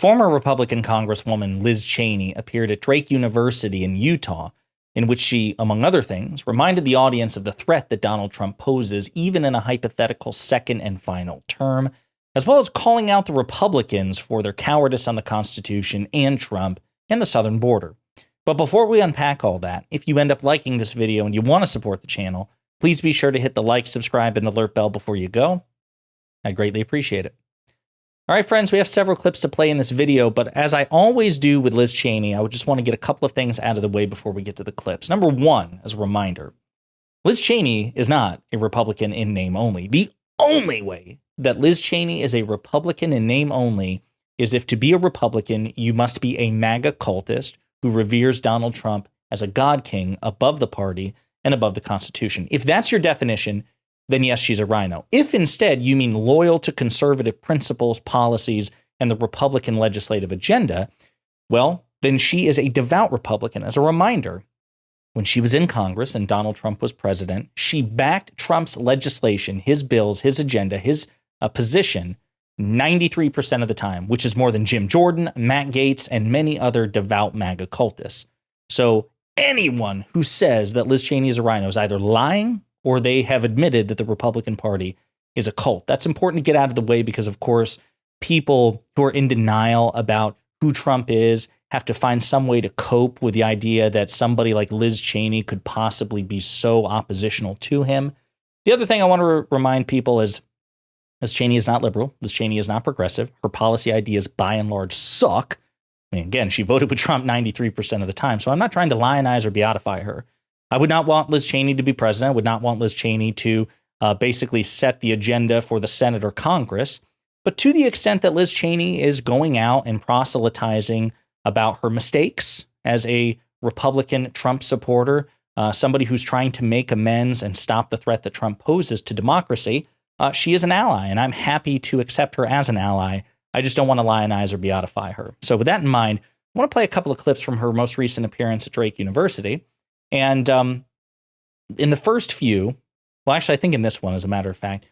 Former Republican Congresswoman Liz Cheney appeared at Drake University in Utah, in which she, among other things, reminded the audience of the threat that Donald Trump poses even in a hypothetical second and final term, as well as calling out the Republicans for their cowardice on the Constitution and Trump and the southern border. But before we unpack all that, if you end up liking this video and you want to support the channel, please be sure to hit the like, subscribe, and alert bell before you go. I greatly appreciate it. All right, friends, we have several clips to play in this video, but as I always do with Liz Cheney, I would just want to get a couple of things out of the way before we get to the clips. Number one, as a reminder, Liz Cheney is not a Republican in name only. The only way that Liz Cheney is a Republican in name only is if to be a Republican, you must be a MAGA cultist who reveres Donald Trump as a God king above the party and above the Constitution. If that's your definition, then yes, she's a rhino. If instead you mean loyal to conservative principles, policies, and the Republican legislative agenda, well, then she is a devout Republican. As a reminder, when she was in Congress and Donald Trump was president, she backed Trump's legislation, his bills, his agenda, his position 93% of the time, which is more than Jim Jordan, Matt Gaetz, and many other devout MAGA cultists. So anyone who says that Liz Cheney is a rhino is either lying or they have admitted that the Republican Party is a cult. That's important to get out of the way because, of course, people who are in denial about who Trump is have to find some way to cope with the idea that somebody like Liz Cheney could possibly be so oppositional to him. The other thing I want to remind people is Liz Cheney is not liberal. Liz Cheney is not progressive. Her policy ideas, by and large, suck. I mean, again, she voted with Trump 93% of the time, so I'm not trying to lionize or beatify her. I would not want Liz Cheney to be president. I would not want Liz Cheney to basically set the agenda for the Senate or Congress. But to the extent that Liz Cheney is going out and proselytizing about her mistakes as a Republican Trump supporter, somebody who's trying to make amends and stop the threat that Trump poses to democracy, she is an ally, and I'm happy to accept her as an ally. I just don't want to lionize or beatify her. So with that in mind, I want to play a couple of clips from her most recent appearance at Drake University. And in the first few, well, actually, I think in this one, as a matter of fact,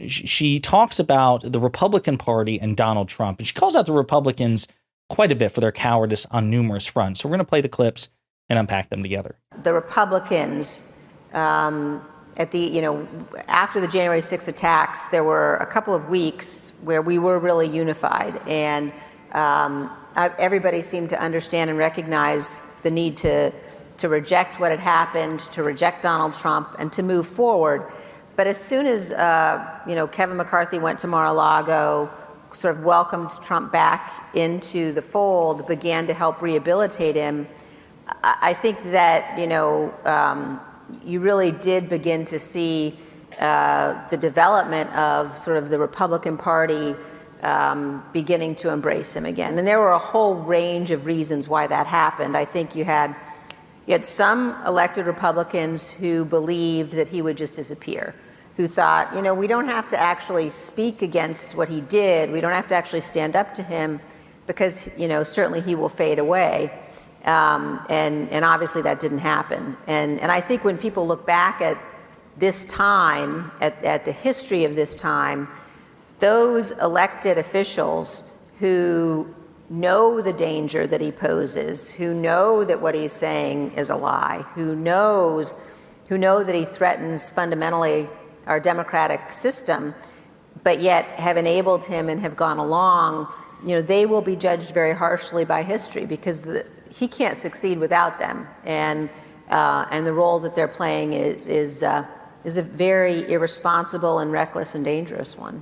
she talks about the Republican Party and Donald Trump. And she calls out the Republicans quite a bit for their cowardice on numerous fronts. So we're going to play the clips and unpack them together. The Republicans, after the January 6th attacks, there were a couple of weeks where we were really unified. And everybody seemed to understand and recognize the need to reject what had happened, to reject Donald Trump, and to move forward. But as soon as, Kevin McCarthy went to Mar-a-Lago, sort of welcomed Trump back into the fold, began to help rehabilitate him, I think that, you really did begin to see the development of sort of the Republican Party beginning to embrace him again. And there were a whole range of reasons why that happened. I think you had some elected Republicans who believed that he would just disappear, who thought, we don't have to actually speak against what he did. We don't have to actually stand up to him because, certainly he will fade away. And obviously that didn't happen. And I think when people look back at this time, at the history of this time, those elected officials who know the danger that he poses, who know that what he's saying is a lie, who know that he threatens fundamentally our democratic system, but yet have enabled him and have gone along, they will be judged very harshly by history because he can't succeed without them. And the role that they're playing is a very irresponsible and reckless and dangerous one.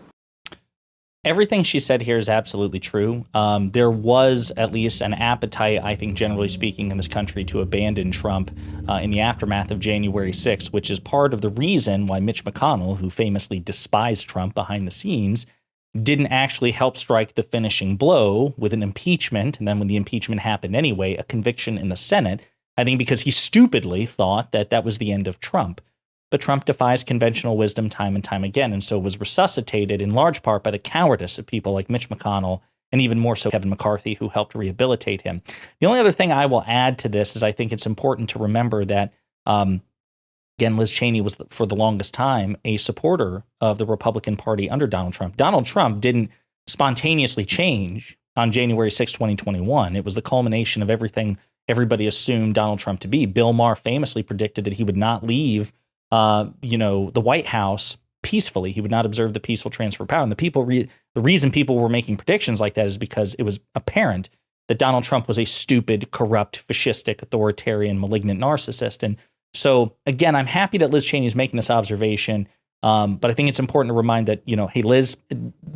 Everything she said here is absolutely true. There was at least an appetite, I think, generally speaking, in this country to abandon Trump in the aftermath of January 6th, which is part of the reason why Mitch McConnell, who famously despised Trump behind the scenes, didn't actually help strike the finishing blow with an impeachment. And then when the impeachment happened anyway, a conviction in the Senate, I think because he stupidly thought that that was the end of Trump. But Trump defies conventional wisdom time and time again, and so was resuscitated in large part by the cowardice of people like Mitch McConnell and even more so Kevin McCarthy, who helped rehabilitate him. The only other thing I will add to this is I think it's important to remember that, again, Liz Cheney was, for the longest time, a supporter of the Republican Party under Donald Trump. Donald Trump didn't spontaneously change on January 6, 2021. It was the culmination of everything everybody assumed Donald Trump to be. Bill Maher famously predicted that he would not leave, the White House peacefully. He would not observe the peaceful transfer of power. And the reason people were making predictions like that is because it was apparent that Donald Trump was a stupid, corrupt, fascistic, authoritarian, malignant narcissist. And so, again, I'm happy that Liz Cheney is making this observation. But I think it's important to remind that, hey, Liz,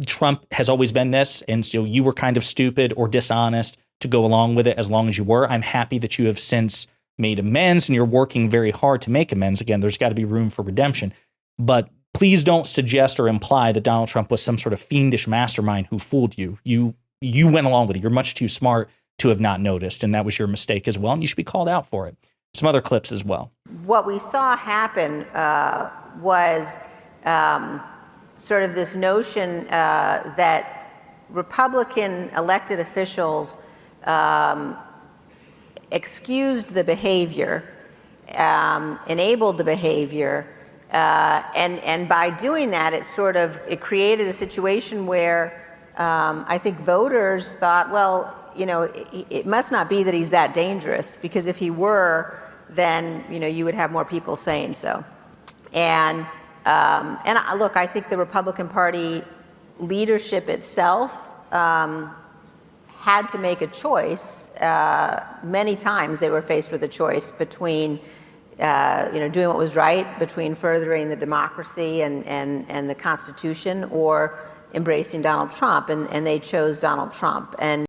Trump has always been this, and you were kind of stupid or dishonest to go along with it as long as you were. I'm happy that you have since made amends and you're working very hard to make amends. Again, there's got to be room for redemption. But please don't suggest or imply that Donald Trump was some sort of fiendish mastermind who fooled you. You went along with it. You're much too smart to have not noticed, and that was your mistake as well, and you should be called out for it. Some other clips as well. What we saw happen was sort of this notion that Republican elected officials excused the behavior, enabled the behavior, and by doing that, it created a situation where I think voters thought, well, it must not be that he's that dangerous, because if he were, then you would have more people saying so. And look, I think the Republican Party leadership itself had to make a choice. Many times they were faced with a choice between, doing what was right, between furthering the democracy and the Constitution, or embracing Donald Trump, and they chose Donald Trump. And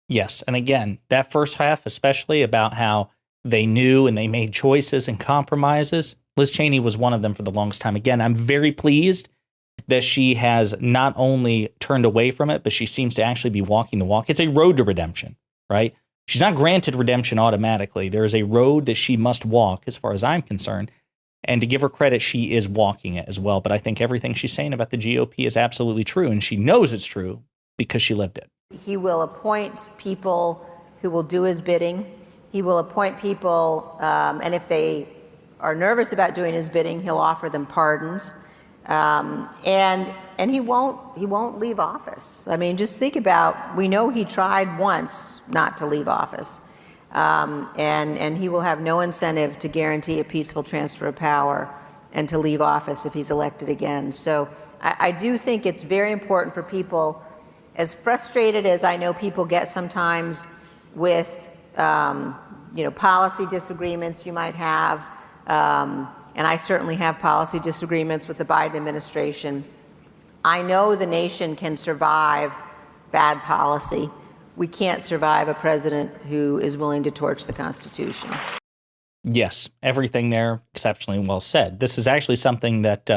yes, and again, that first half, especially about how they knew and they made choices and compromises, Liz Cheney was one of them for the longest time. Again, I'm very pleased that she has not only turned away from it, but she seems to actually be walking the walk. It's a road to redemption, right? She's not granted redemption automatically. There is a road that she must walk, as far as I'm concerned. And to give her credit, she is walking it as well. But I think everything she's saying about the GOP is absolutely true, and she knows it's true because she lived it. He will appoint people who will do his bidding. He will appoint people, and if they are nervous about doing his bidding, he'll offer them pardons. And he won't leave office. I mean, just think about, we know he tried once not to leave office. And he will have no incentive to guarantee a peaceful transfer of power and to leave office if he's elected again. So I do think it's very important for people, as frustrated as I know people get sometimes with, policy disagreements you might have, and I certainly have policy disagreements with the Biden administration. I know the nation can survive bad policy. We can't survive a president who is willing to torch the Constitution. Yes, everything there exceptionally well said. This is actually something that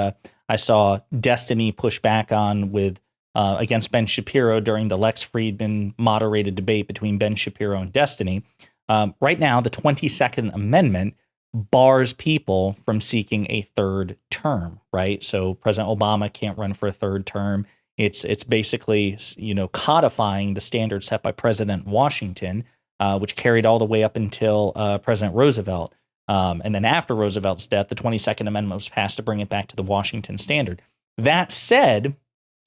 I saw Destiny push back on with against Ben Shapiro during the Lex Friedman moderated debate between Ben Shapiro and Destiny. Right now, the 22nd Amendment bars people from seeking a third term, right? So President Obama can't run for a third term. It's basically, codifying the standard set by President Washington, which carried all the way up until President Roosevelt. And then after Roosevelt's death, the 22nd Amendment was passed to bring it back to the Washington standard. That said,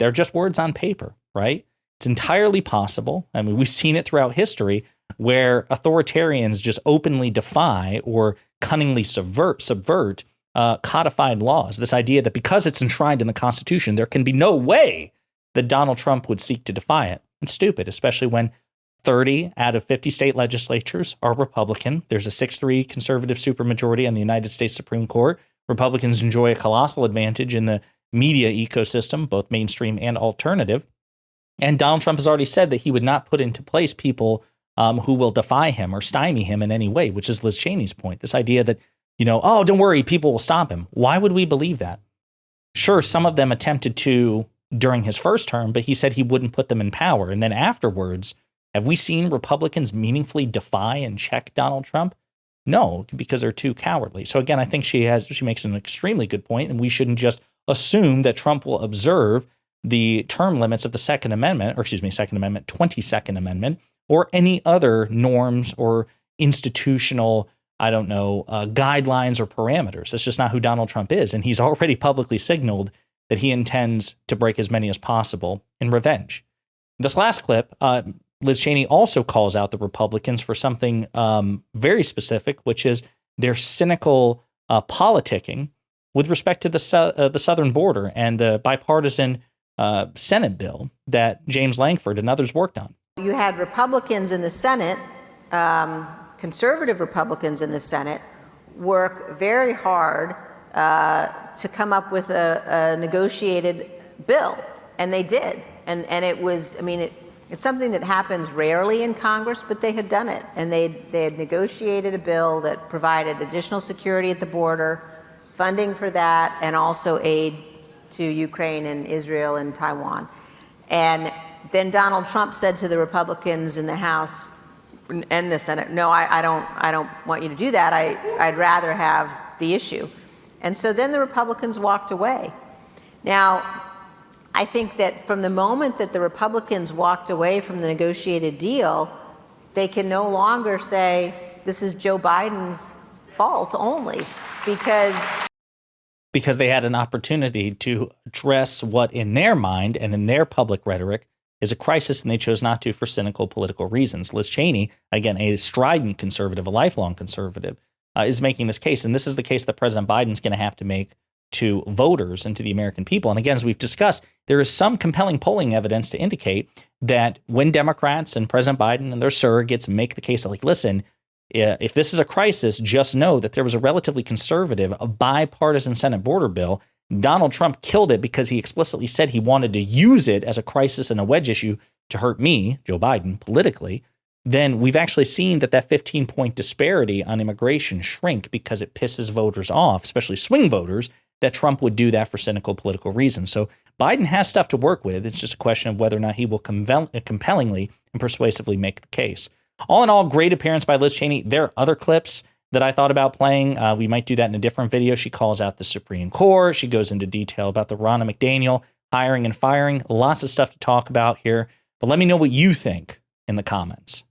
they're just words on paper, right? It's entirely possible. I mean, we've seen it throughout history where authoritarians just openly defy or cunningly subvert codified laws. This idea that because it's enshrined in the Constitution, there can be no way that Donald Trump would seek to defy it. It's stupid, especially when 30 out of 50 state legislatures are Republican. There's a 6-3 conservative supermajority on the United States Supreme Court. Republicans enjoy a colossal advantage in the media ecosystem, both mainstream and alternative. And Donald Trump has already said that he would not put into place people who will defy him or stymie him in any way, which is Liz Cheney's point. This idea that, oh, don't worry, people will stop him. Why would we believe that? Sure, some of them attempted to during his first term, but he said he wouldn't put them in power. And then afterwards, have we seen Republicans meaningfully defy and check Donald Trump? No, because they're too cowardly. So again, I think she makes an extremely good point, and we shouldn't just assume that Trump will observe the term limits of the Second Amendment, 22nd Amendment, or any other norms or institutional, guidelines or parameters. That's just not who Donald Trump is. And he's already publicly signaled that he intends to break as many as possible in revenge. This last clip, Liz Cheney also calls out the Republicans for something very specific, which is their cynical politicking with respect to the southern border and the bipartisan Senate bill that James Lankford and others worked on. You had Republicans in the Senate, conservative Republicans in the Senate, work very hard to come up with a negotiated bill, and they did. And it was, I mean, it's something that happens rarely in Congress, but they had done it. And they had negotiated a bill that provided additional security at the border, funding for that, and also aid to Ukraine and Israel and Taiwan. And then Donald Trump said to the Republicans in the House and the Senate, no, I don't want you to do that. I'd rather have the issue. And so then the Republicans walked away. Now, I think that from the moment that the Republicans walked away from the negotiated deal, they can no longer say this is Joe Biden's fault only, because they had an opportunity to address what in their mind and in their public rhetoric is a crisis, and they chose not to for cynical political reasons. Liz Cheney, again, a strident conservative, a lifelong conservative, is making this case. And this is the case that President Biden's going to have to make to voters and to the American people. And again, as we've discussed, there is some compelling polling evidence to indicate that when Democrats and President Biden and their surrogates make the case that, like, listen, if this is a crisis, just know that there was a relatively conservative, a bipartisan Senate border bill. Donald Trump killed it because he explicitly said he wanted to use it as a crisis and a wedge issue to hurt me, Joe Biden, politically. Then we've actually seen that 15-point disparity on immigration shrink because it pisses voters off, especially swing voters, that Trump would do that for cynical political reasons. So Biden has stuff to work with. It's just a question of whether or not he will compellingly and persuasively make the case. All in all, great appearance by Liz Cheney. There are other clips that I thought about playing. We might do that in a different video. She calls out the Supreme Court. She goes into detail about the Ronna McDaniel hiring and firing. Lots of stuff to talk about here. But let me know what you think in the comments.